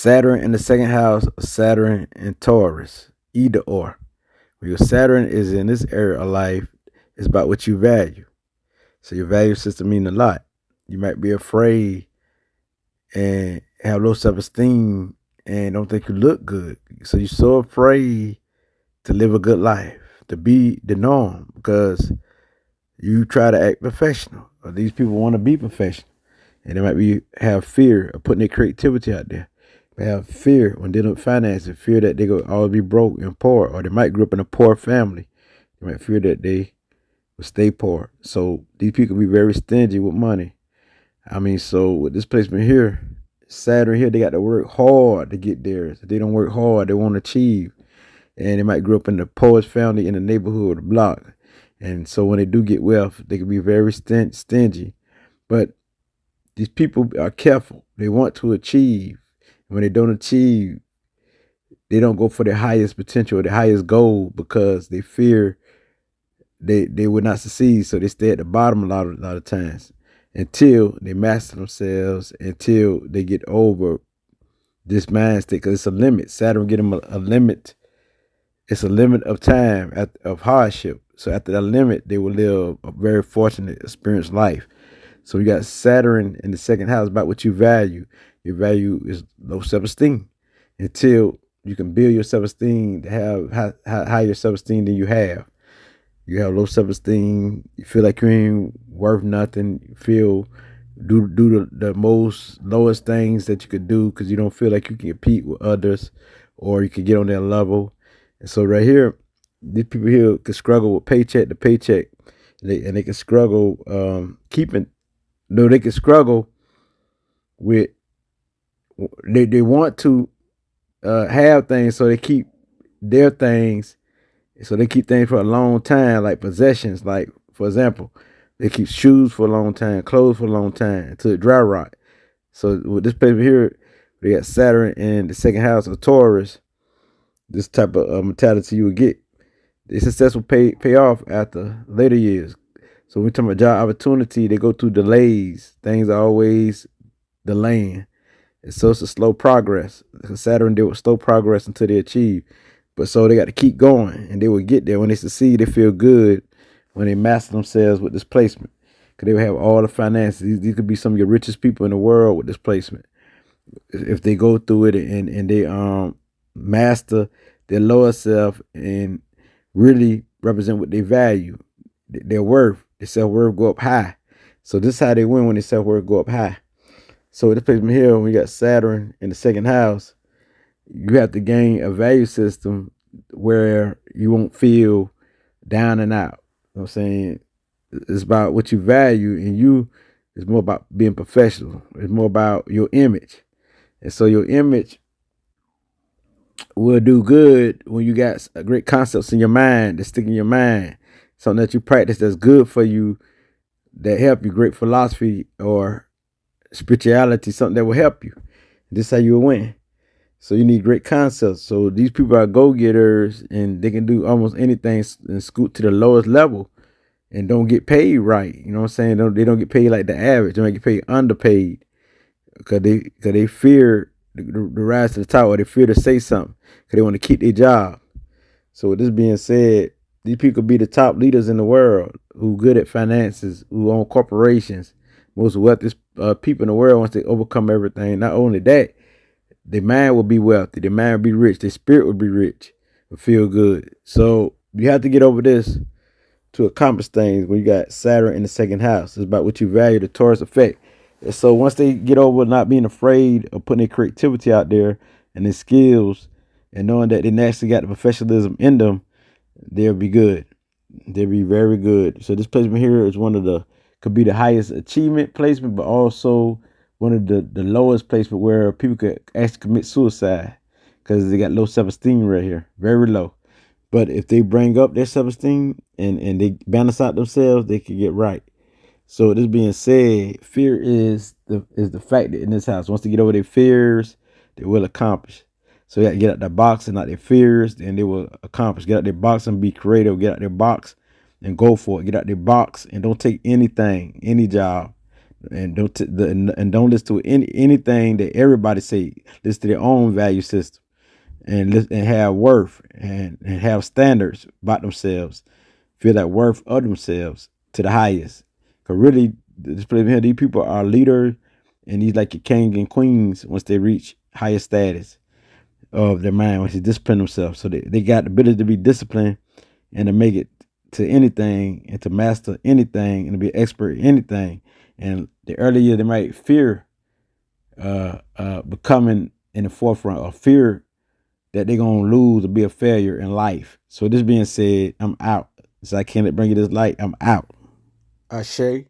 Saturn in the second house, Saturn and Taurus, either or. When your Saturn is in this area of life, it's about what you value. So your value system mean a lot. You might be afraid and have low self-esteem and don't think you look good. So you're so afraid to live a good life, to be the norm, because you try to act professional. Or these people want to be professional. And they might be have fear of putting their creativity out there. They have fear when dealing with finances, fear that they go always be broke and poor, or they might grow up in a poor family. They might fear that they will stay poor. So these people be very stingy with money. I mean, so with this placement here, Saturn here, they got to work hard to get there. If they don't work hard, they won't achieve. And they might grow up in the poorest family in the neighborhood or the block. And so when they do get wealth, they can be very stingy. But these people are careful. They want to achieve. When they don't achieve, they don't go for their highest potential, their highest goal, because they fear they would not succeed. So they stay at the bottom a lot of times until they master themselves, until they get over this mind state, because it's a limit. Saturn get them a limit. It's a limit of time of hardship. So after that limit, they will live a very fortunate, experienced life. So you got Saturn in the second house about what you value. Your value is low self-esteem. Until you can build your self-esteem to have higher self-esteem than you have. You have low self-esteem. You feel like you ain't worth nothing. You feel do the most lowest things that you could do because you don't feel like you can compete with others or you can get on their level. And so right here, these people here can struggle with paycheck to paycheck. And they can struggle keeping. No, they can struggle with. They want to have things, so they keep their things. So they keep things for a long time, like possessions. Like, for example, they keep shoes for a long time, clothes for a long time until it dry rot. So with this paper here, they got Saturn in the second house of Taurus. This type of mentality you would get. The success will pay off after later years. So when we're talking about job opportunity, they go through delays. Things are always delaying. And so it's a slow progress. Saturn deal with slow progress until they achieve. But so they got to keep going, and they will get there. When they succeed, they feel good when they master themselves with this placement, because they will have all the finances. These could be some of your richest people in the world with this placement. If they go through it and they master their lower self and really represent what they value, their worth, their self-worth go up high. So this is how they win, when their self-worth go up high. So this placement here, when we got Saturn in the second house, you have to gain a value system where you won't feel down and out. You know what I'm saying? It's about what you value, and it's more about being professional. It's more about your image. And so your image will do good when you got great concepts in your mind that stick in your mind, something that you practice that's good for you, that help you, great philosophy or spirituality, something that will help you. This is how you will win. So you need great concepts. So these people are go-getters, and they can do almost anything and scoot to the lowest level and don't get paid right. You know what I'm saying? They don't get paid like the average. They don't get paid underpaid because they fear the rise to the top, or they fear to say something because they want to keep their job. So with this being said, these people could be the top leaders in the world who good at finances, who own corporations, most wealthiest people in the world once they overcome everything. Not only that, their mind will be wealthy, their mind will be rich, their spirit will be rich, will feel good. So you have to get over this to accomplish things when you got Saturn in the second house. It's about what you value, the Taurus effect. And so once they get over not being afraid of putting their creativity out there and their skills, and knowing that they naturally got the professionalism in them, they'll be good. They'll be very good. So this placement here is could be the highest achievement placement, but also one of the lowest placement where people could actually commit suicide because they got low self-esteem right here, very low. But if they bring up their self-esteem and they balance out themselves, they can get right. So this being said, fear is the factor in this house. Once they get over their fears, they will accomplish. So you got to get out their box and out their fears, then they will accomplish. Get out their box and be creative. Get out their box and go for it. Get out their box and don't take anything, any job and and don't listen to anything that everybody say. Listen to their own value system, and and have worth, and have standards about themselves. Feel that worth of themselves to the highest. Cause really, this place here, these people are leaders, and these like your king and queens once they reach higher status of their mind, once they discipline themselves. So they got the ability to be disciplined and to make it to anything and to master anything and to be an expert in anything. And the earlier they might fear becoming in the forefront, or fear that they're gonna lose or be a failure in life. So this being said, I'm out. So I can't bring you this light. I'm out. Ashe.